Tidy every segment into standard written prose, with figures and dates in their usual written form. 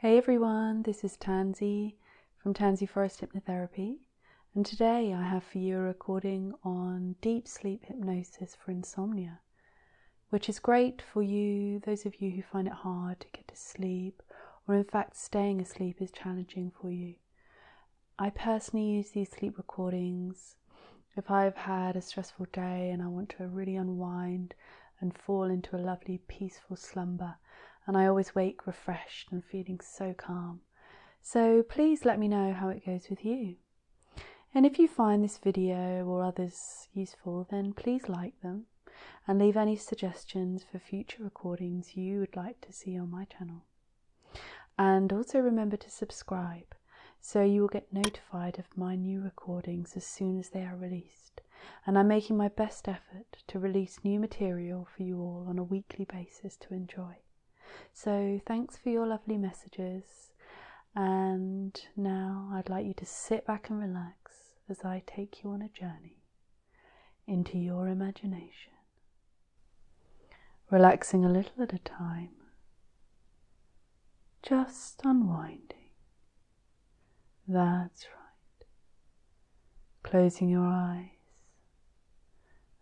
Hey everyone, this is Tansy from Tansy Forrest Hypnotherapy, and today I have for you a recording on deep sleep hypnosis for insomnia, which is great for you, those of you who find it hard to get to sleep, or in fact staying asleep is challenging for you. I personally use these sleep recordings if I've had a stressful day and I want to really unwind and fall into a lovely peaceful slumber. And I always wake refreshed and feeling so calm. So please let me know how it goes with you. And if you find this video or others useful, then please like them and leave any suggestions for future recordings you would like to see on my channel. And also remember to subscribe so you will get notified of my new recordings as soon as they are released. And I'm making my best effort to release new material for you all on a weekly basis to enjoy. So thanks for your lovely messages, and now I'd like you to sit back and relax as I take you on a journey into your imagination, relaxing a little at a time, just unwinding. That's right. Closing your eyes,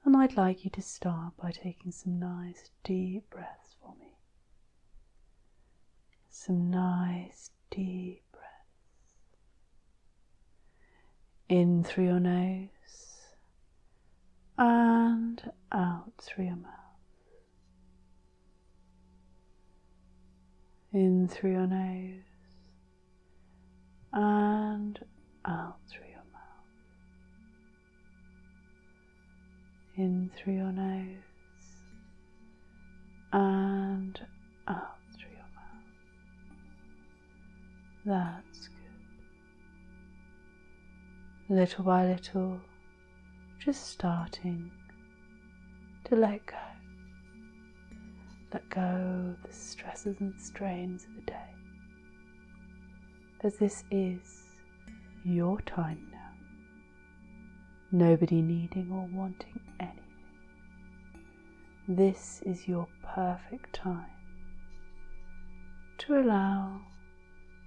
and I'd like you to start by taking some nice deep breaths for me. Some nice deep breaths in through your nose and out through your mouth. In through your nose and out through your mouth. In through your nose and out. That's good. Little by little, just starting to let go. Let go of the stresses and strains of the day. As this is your time now. Nobody needing or wanting anything. This is your perfect time to allow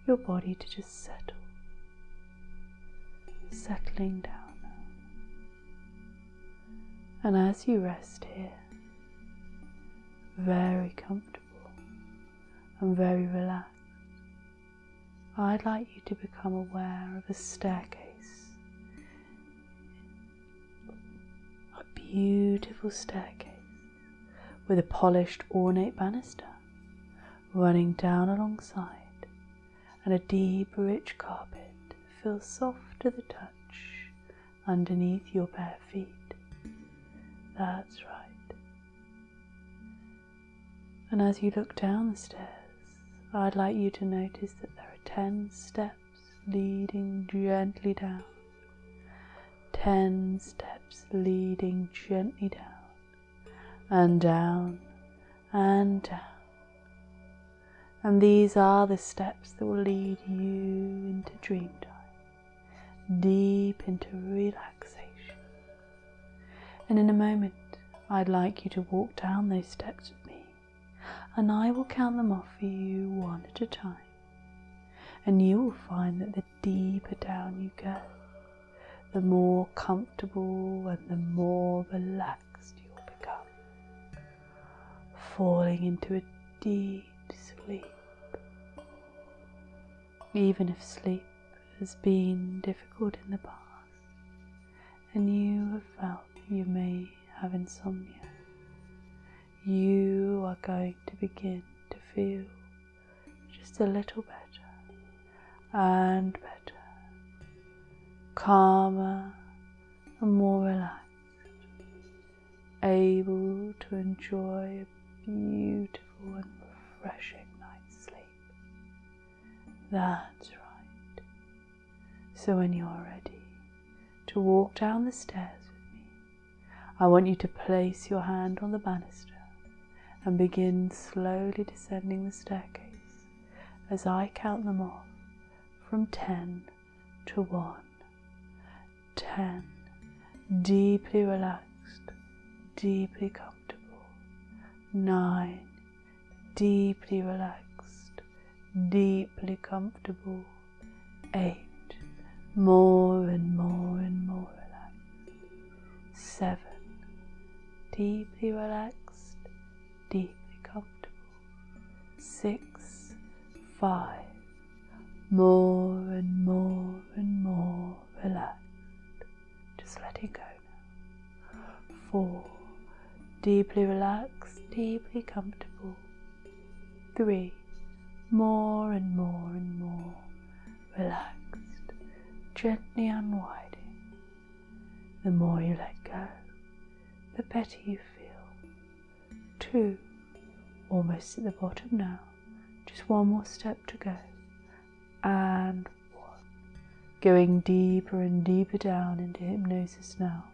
your body to just settle, settling down now. And as you rest here, very comfortable and very relaxed, I'd like you to become aware of a staircase, a beautiful staircase with a polished ornate banister running down alongside, and a deep, rich carpet feels soft to the touch underneath your bare feet. That's right. And as you look down the stairs, I'd like you to notice that there are 10 steps leading gently down. 10 steps leading gently down, and down, and down. And these are the steps that will lead you into dream time, deep into relaxation. And in a moment, I'd like you to walk down those steps with me, and I will count them off for you one at a time. And you will find that the deeper down you go, the more comfortable and the more relaxed you'll become, falling into a deep sleep. Even if sleep has been difficult in the past and you have felt you may have insomnia, you are going to begin to feel just a little better and better, calmer and more relaxed, able to enjoy a beautiful and refreshing night's sleep. That's right. So when you're ready to walk down the stairs with me, I want you to place your hand on the banister and begin slowly descending the staircase as I count them off from 10 to 1. 10. Deeply relaxed, deeply comfortable. 9. Deeply relaxed, deeply comfortable. 8, more and more and more relaxed. 7, deeply relaxed, deeply comfortable. 6, 5, more and more and more relaxed. Just letting go now. 4, deeply relaxed, deeply comfortable. 3, more and more and more relaxed, gently unwinding. The more you let go, the better you feel. 2, almost at the bottom now, just one more step to go. And 1, going deeper and deeper down into hypnosis now,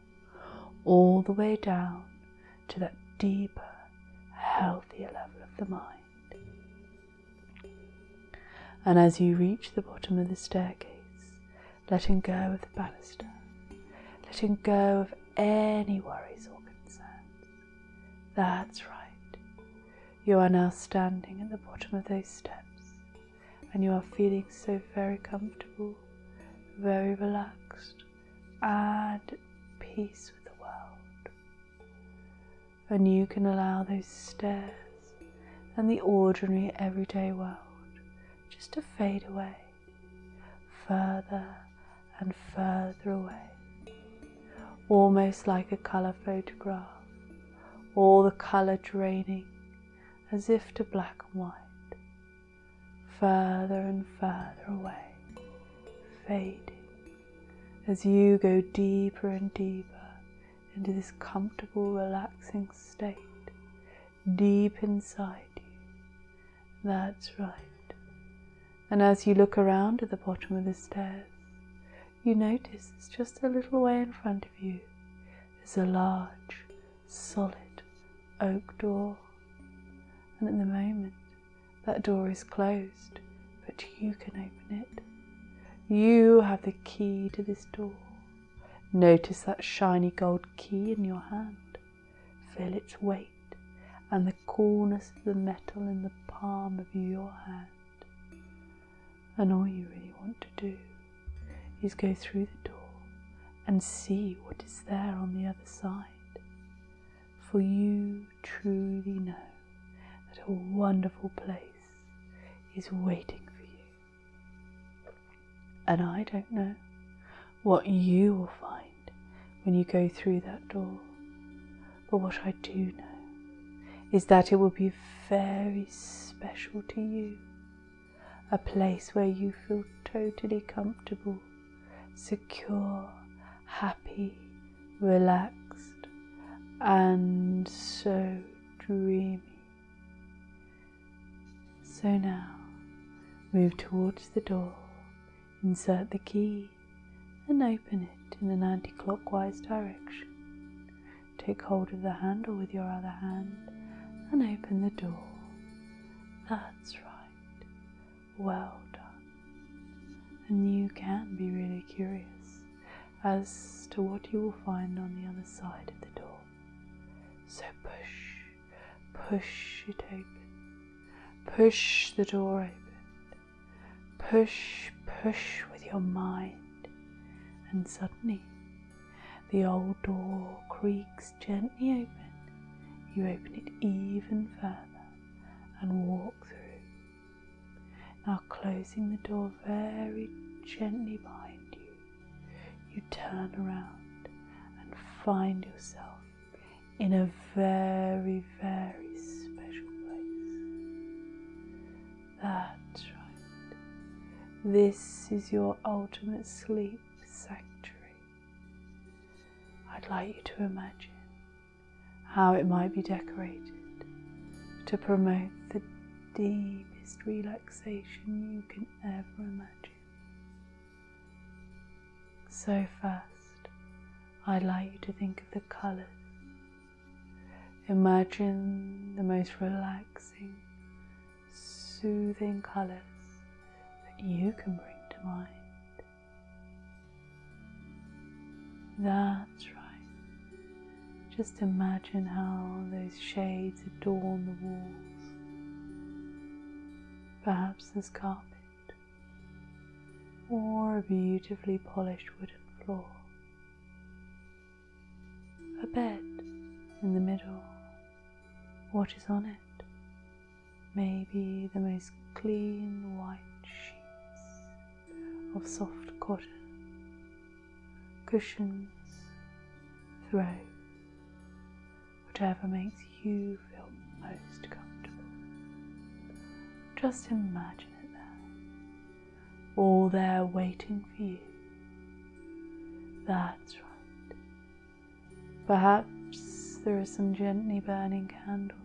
all the way down to that deeper, healthier level of the mind. And as you reach the bottom of the staircase, letting go of the banister, letting go of any worries or concerns. That's right. You are now standing at the bottom of those steps, and you are feeling so very comfortable, very relaxed, and at peace with the world. And you can allow those stairs and the ordinary everyday world just to fade away, further and further away, almost like a colour photograph, all the colour draining as if to black and white, further and further away, fading as you go deeper and deeper into this comfortable, relaxing state, deep inside you. That's right. And as you look around at the bottom of the stairs, you notice it's just a little way in front of you. There's a large, solid oak door. And at the moment, that door is closed, but you can open it. You have the key to this door. Notice that shiny gold key in your hand. Feel its weight and the coolness of the metal in the palm of your hand. And all you really want to do is go through the door and see what is there on the other side. For you truly know that a wonderful place is waiting for you. And I don't know what you will find when you go through that door, but what I do know is that it will be very special to you. A place where you feel totally comfortable, secure, happy, relaxed, and so dreamy. So now, move towards the door, insert the key, and open it in an anti-clockwise direction. Take hold of the handle with your other hand and open the door. That's right. Well done. And you can be really curious as to what you will find on the other side of the door. So push it open. Push the door open. Push with your mind. And suddenly, the old door creaks gently open. You open it even further and walk through. Now closing the door very gently behind you, you turn around and find yourself in a very, very special place. That's right. This is your ultimate sleep sanctuary. I'd like you to imagine how it might be decorated to promote the deepest relaxation you can ever imagine. So first, I'd like you to think of the colours. Imagine the most relaxing, soothing colours that you can bring to mind. That's right. Just imagine how those shades adorn the walls. Perhaps there's carpet or a beautifully polished wooden floor. A bed in the middle. What is on it? Maybe the most clean white sheets of soft cotton, cushions, throw, whatever makes you feel most comfortable. Just imagine it there, all there waiting for you. That's right. Perhaps there are some gently burning candles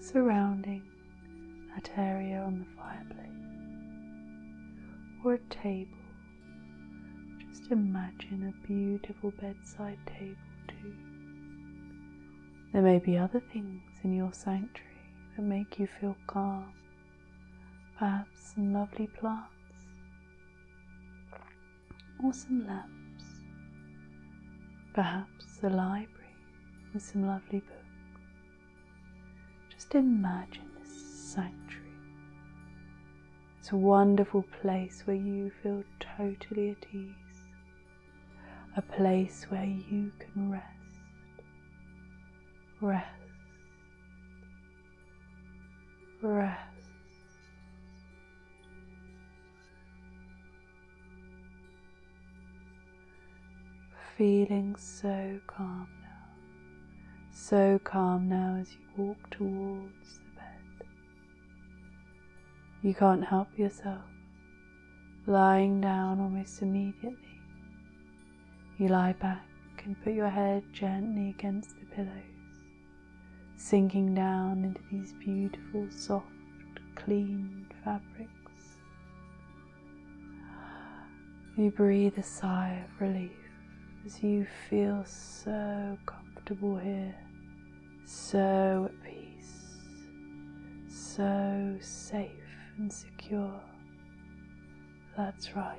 surrounding that area on the fireplace, or a table. Just imagine a beautiful bedside table too. There may be other things in your sanctuary that make you feel calm, perhaps some lovely plants or some lamps, perhaps a library with some lovely books. Just imagine this sanctuary. It's a wonderful place where you feel totally at ease, a place where you can rest, feeling so calm now as you walk towards the bed. You can't help yourself. Lying down almost immediately, you lie back and put your head gently against the pillows, sinking down into these beautiful, soft, clean fabrics. You breathe a sigh of relief as you feel so comfortable here, so at peace, so safe and secure. That's right.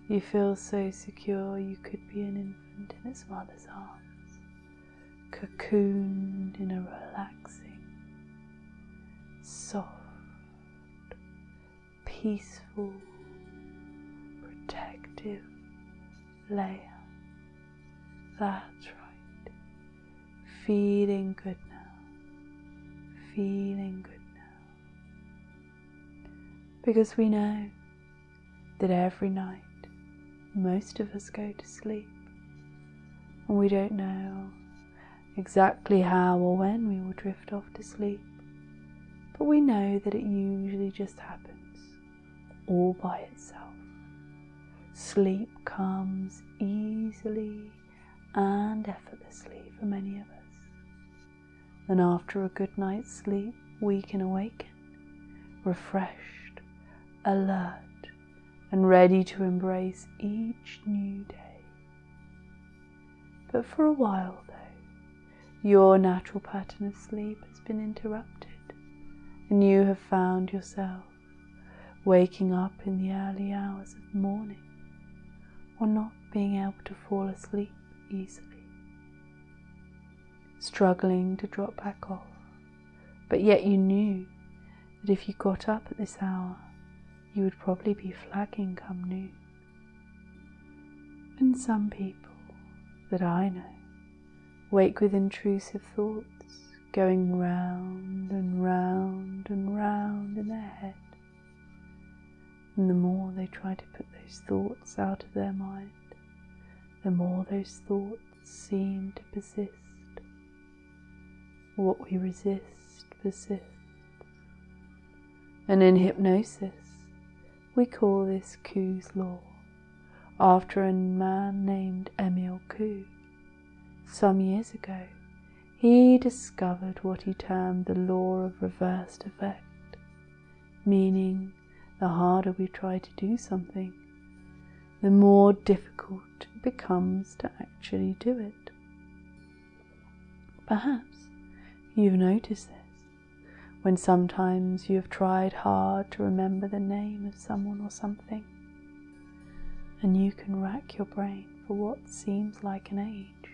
You feel so secure you could be an infant in its mother's arms, cocooned in a relaxing, soft, peaceful, protective layer. That's right. Feeling good now. Feeling good now. Because we know that every night most of us go to sleep, and we don't know exactly how or when we will drift off to sleep, but we know that it usually just happens all by itself. Sleep comes easily and effortlessly for many of us. And after a good night's sleep, we can awaken, refreshed, alert, and ready to embrace each new day. But for a while though, your natural pattern of sleep has been interrupted, and you have found yourself waking up in the early hours of the morning, or not being able to fall asleep easily, struggling to drop back off, but yet you knew that if you got up at this hour, you would probably be flagging come noon. And some people that I know wake with intrusive thoughts going round and round and round in their head. And the more they try to put those thoughts out of their mind, the more those thoughts seem to persist. What we resist persists. And in hypnosis, we call this Coué's law, after a man named Emile Coué. Some years ago, he discovered what he termed the law of reversed effect, meaning the harder we try to do something, the more difficult it becomes to actually do it. Perhaps you've noticed this when sometimes you have tried hard to remember the name of someone or something, and you can rack your brain for what seems like an age.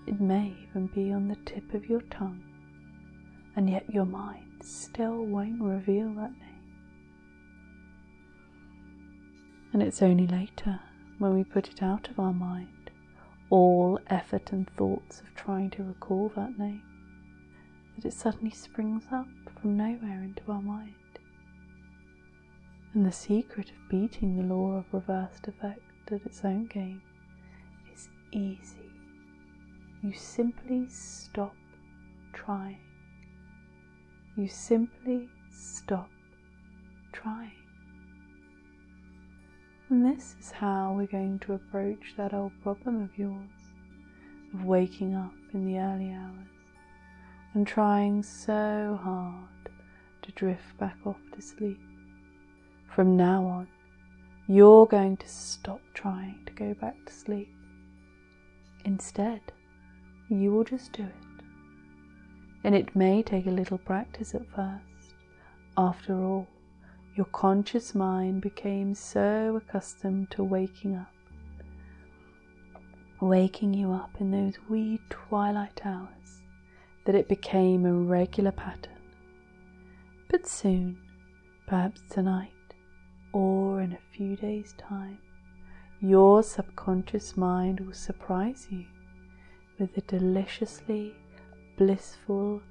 It may even be on the tip of your tongue, and yet your mind still won't reveal that name. And it's only later, when we put it out of our mind, all effort and thoughts of trying to recall that name, that it suddenly springs up from nowhere into our mind. And the secret of beating the law of reversed effect at its own game is easy. You simply stop trying. You simply stop trying. And this is how we're going to approach that old problem of yours, of waking up in the early hours and trying so hard to drift back off to sleep. From now on, you're going to stop trying to go back to sleep. Instead, you will just do it. And it may take a little practice at first. After all, your conscious mind became so accustomed to waking you up in those wee twilight hours, that it became a regular pattern. But soon, perhaps tonight, or in a few days' time, your subconscious mind will surprise you with a deliciously blissful,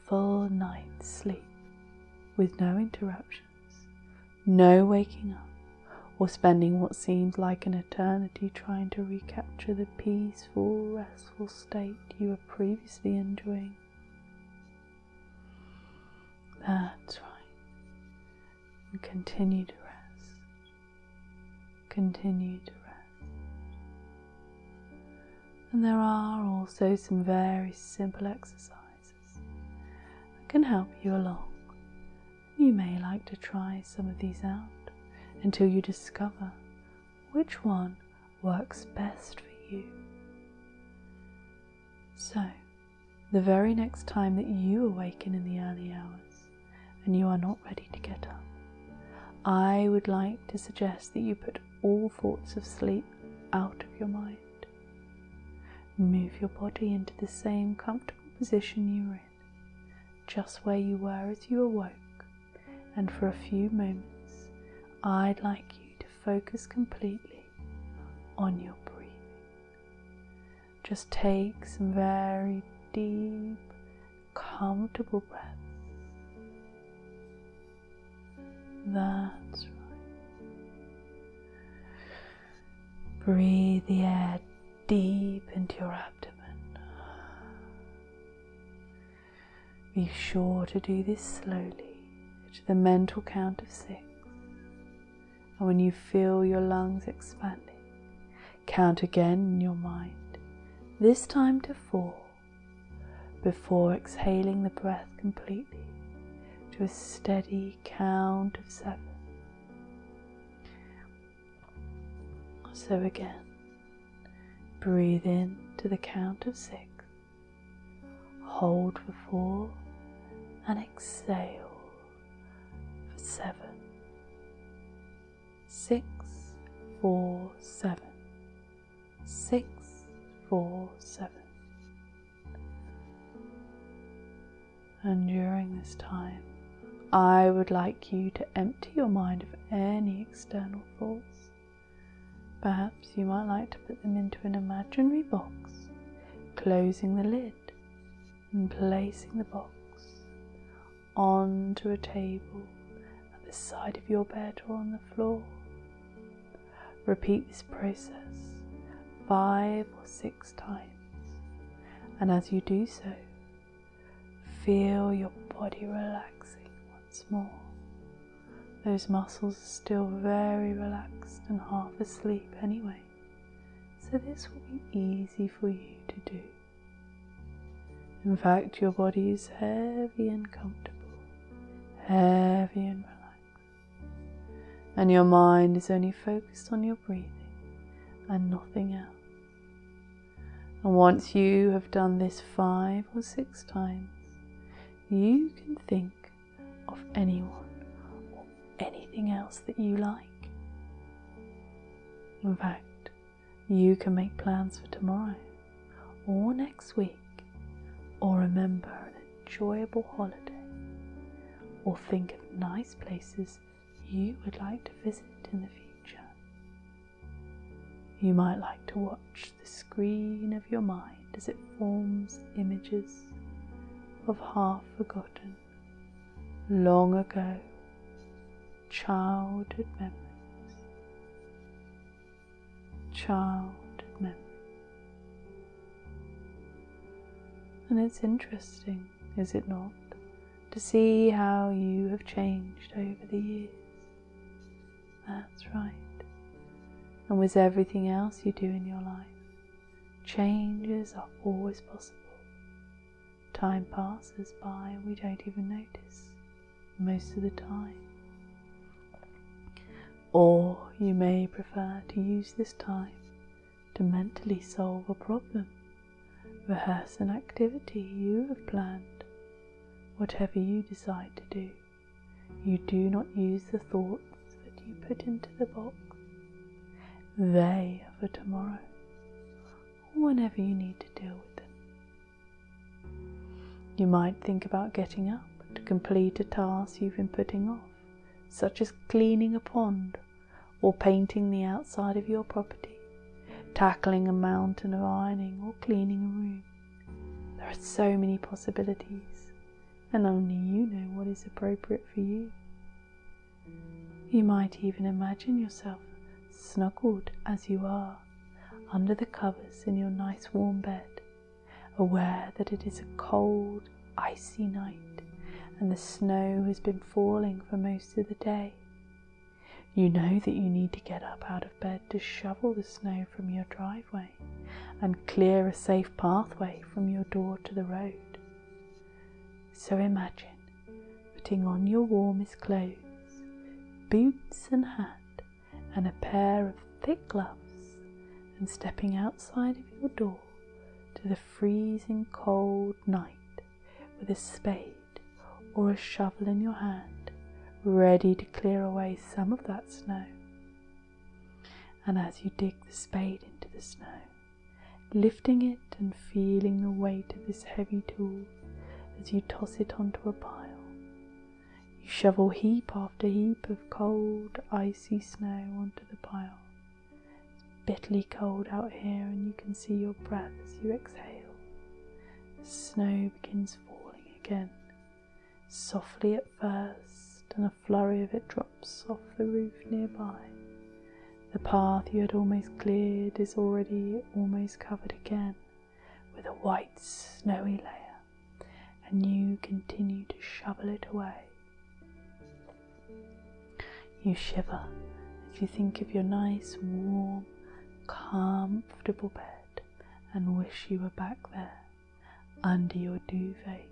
full night's sleep, with no interruptions, no waking up, or spending what seems like an eternity trying to recapture the peaceful, restful state you were previously enjoying. That's right. And continue to rest. Continue to rest. And there are also some very simple exercises that can help you along. You may like to try some of these out until you discover which one works best for you. So, the very next time that you awaken in the early hours and you are not ready to get up, I would like to suggest that you put all thoughts of sleep out of your mind. Move your body into the same comfortable position you were in, just where you were as you awoke, and for a few moments I'd like you to focus completely on your breathing. Just take some very deep, comfortable breaths. That's right. Breathe the air deep into your abdomen. Be sure to do this slowly, to the mental count of 6. And when you feel your lungs expanding, count again in your mind, this time to 4, before exhaling the breath completely to a steady count of 7. So again, breathe in to the count of 6, hold for 4, and exhale for 7. 6, 4, 7. 6, 4, 7. And during this time, I would like you to empty your mind of any external thoughts. Perhaps you might like to put them into an imaginary box, closing the lid and placing the box onto a table at the side of your bed or on the floor. Repeat this process 5 or 6 times, and as you do so, feel your body relaxing once more. Those muscles are still very relaxed and half asleep anyway, so this will be easy for you to do. In fact, your body is heavy and comfortable, heavy and relaxed, and your mind is only focused on your breathing and nothing else. And once you have done this 5 or 6 times, you can think of anyone or anything else that you like. In fact, you can make plans for tomorrow or next week, or remember an enjoyable holiday or think of nice places you would like to visit in the future. You might like to watch the screen of your mind as it forms images of half-forgotten, long ago childhood memories. And it's interesting, is it not, to see how you have changed over the years. That's right. And with everything else you do in your life, changes are always possible. Time passes by and we don't even notice most of the time. Or you may prefer to use this time to mentally solve a problem, rehearse an activity you have planned. Whatever you decide to do, you do not use the thoughts that you put into the box. They are for tomorrow, or whenever you need to deal with them. You might think about getting up to complete a task you've been putting off, such as cleaning a pond or painting the outside of your property, tackling a mountain of ironing or cleaning a room. There are so many possibilities, and only you know what is appropriate for you. You might even imagine yourself snuggled as you are under the covers in your nice warm bed, aware that it is a cold, icy night and the snow has been falling for most of the day. You know that you need to get up out of bed to shovel the snow from your driveway and clear a safe pathway from your door to the road. So imagine putting on your warmest clothes, boots and hat, and a pair of thick gloves, and stepping outside of your door to the freezing cold night with a spade or a shovel in your hand, ready to clear away some of that snow. And as you dig the spade into the snow, lifting it and feeling the weight of this heavy tool as you toss it onto a pile, you shovel heap after heap of cold, icy snow onto the pile. It's bitterly cold out here and you can see your breath as you exhale. The snow begins falling again, softly at first, and a flurry of it drops off the roof nearby. The path you had almost cleared is already almost covered again with a white, snowy layer, and you continue to shovel it away. You shiver as you think of your nice, warm, comfortable bed and wish you were back there, under your duvet,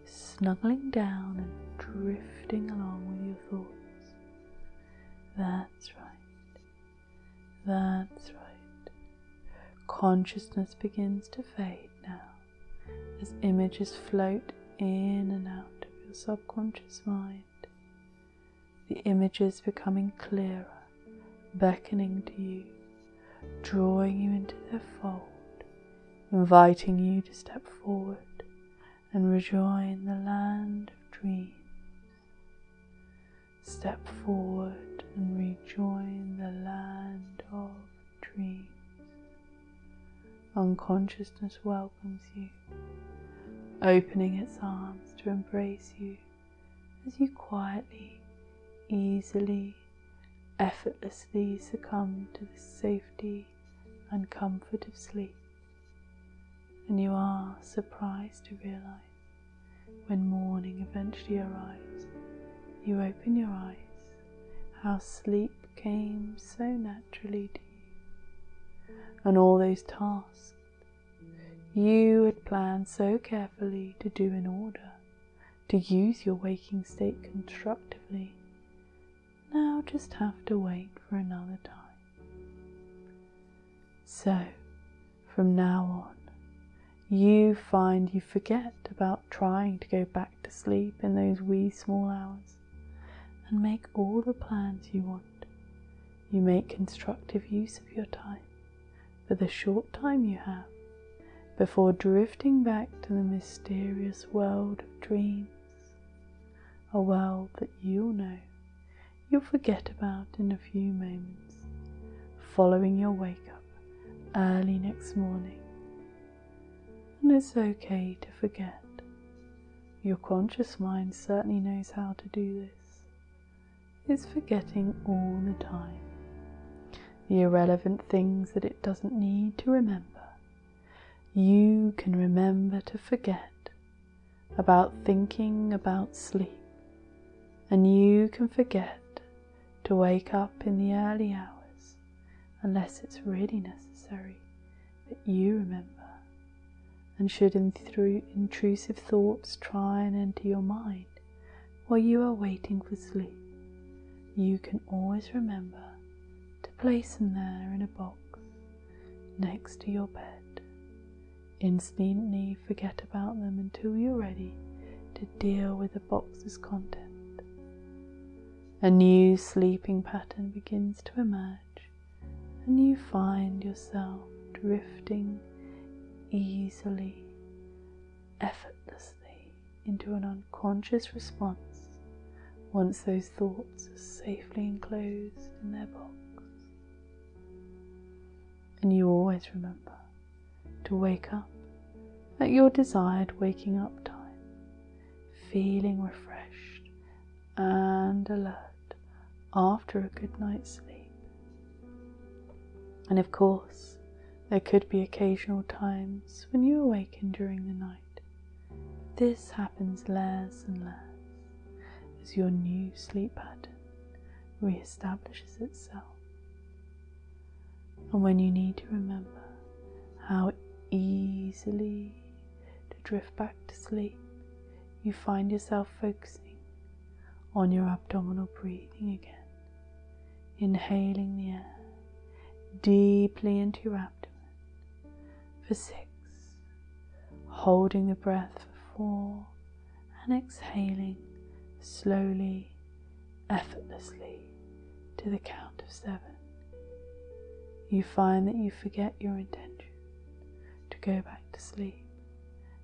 snuggling down and drifting along with your thoughts. That's right. That's right. Consciousness begins to fade now as images float in and out of your subconscious mind. The images becoming clearer, beckoning to you, drawing you into their fold, inviting you to step forward and rejoin the land of dreams. Step forward and rejoin the land of dreams. Unconsciousness welcomes you, opening its arms to embrace you as you quietly, easily, effortlessly succumb to the safety and comfort of sleep. And you are surprised to realize when morning eventually arrives, you open your eyes, how sleep came so naturally to you, and all those tasks you had planned so carefully to do in order to use your waking state constructively now just have to wait for another time. So, from now on, you find you forget about trying to go back to sleep in those wee small hours and make all the plans you want. You make constructive use of your time for the short time you have before drifting back to the mysterious world of dreams, a world that you'll know you'll forget about in a few moments, following your wake up early next morning. And it's okay to forget. Your conscious mind certainly knows how to do this. It's forgetting all the time. The irrelevant things that it doesn't need to remember. You can remember to forget about thinking about sleep, and you can forget to wake up in the early hours unless it's really necessary that you remember. And should intrusive thoughts try and enter your mind while you are waiting for sleep, you can always remember to place them there in a box next to your bed. Instantly forget about them until you're ready to deal with the box's content. A new sleeping pattern begins to emerge, and you find yourself drifting easily, effortlessly into an unconscious response once those thoughts are safely enclosed in their box. And you always remember to wake up at your desired waking up time, feeling refreshed and alert after a good night's sleep. And of course, there could be occasional times when you awaken during the night. This happens less and less as your new sleep pattern re-establishes itself. And when you need to remember how easily to drift back to sleep, you find yourself focusing on your abdominal breathing again, inhaling the air deeply into your abdomen for 6, holding the breath for 4, and exhaling slowly, effortlessly to the count of 7. You find that you forget your intention to go back to sleep,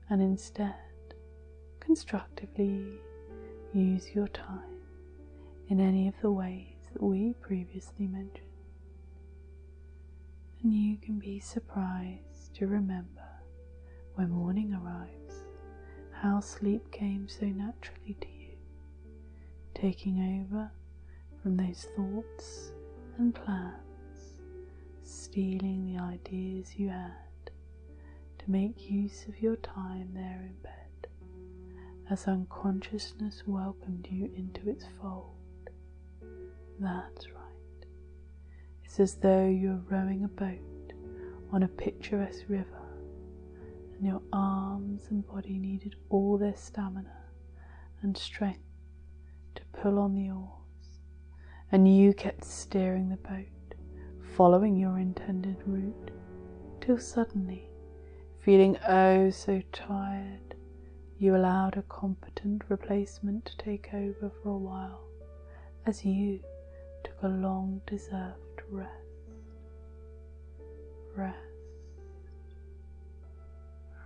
and instead constructively use your time in any of the ways that we previously mentioned. And you can be surprised to remember when morning arrives how sleep came so naturally to you, taking over from those thoughts and plans, stealing the ideas you had to make use of your time there in bed as unconsciousness welcomed you into its fold. That's right. It's as though you're rowing a boat on a picturesque river, and your arms and body needed all their stamina and strength to pull on the oars, and you kept steering the boat, following your intended route, till suddenly, feeling oh so tired, you allowed a competent replacement to take over for a while, as you took a long deserved rest. Rest,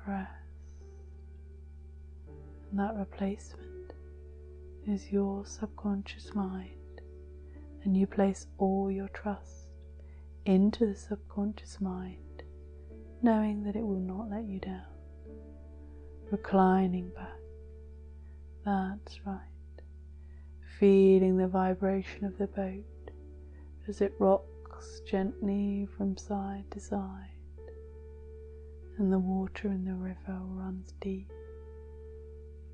rest, and that replacement is your subconscious mind, and you place all your trust into the subconscious mind, knowing that it will not let you down. Reclining back, that's right, feeling the vibration of the boat as it rocks gently from side to side, and the water in the river runs deep,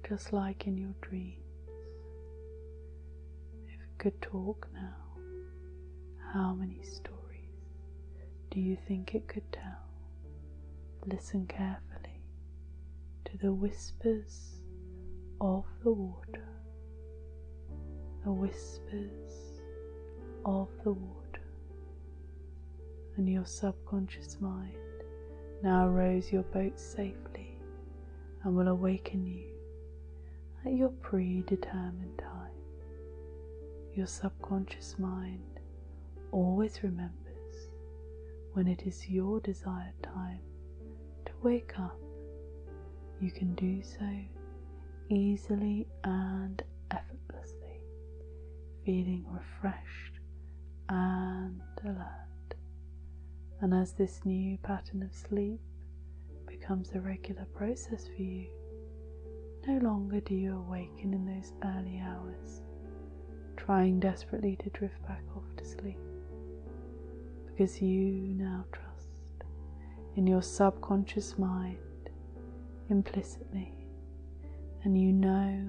just like in your dreams. If it could talk now, how many stories do you think it could tell? Listen carefully to the whispers of the water, the whispers of the water. And your subconscious mind now rows your boat safely and will awaken you at your predetermined time. Your subconscious mind always remembers when it is your desired time to wake up. You can do so easily and effortlessly. feeling refreshed and alert. And as this new pattern of sleep becomes a regular process for you, no longer do you awaken in those early hours, trying desperately to drift back off to sleep, because you now trust in your subconscious mind implicitly, and you know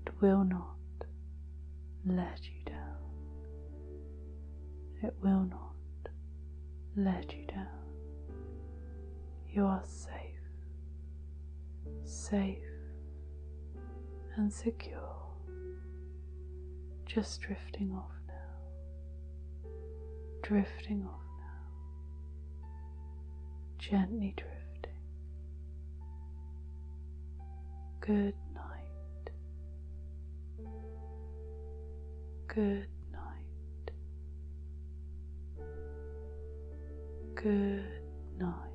it will not let you down. It will not let you down. You are safe, safe and secure, just drifting off now, drifting off now, gently drifting. Good night, good night, good night.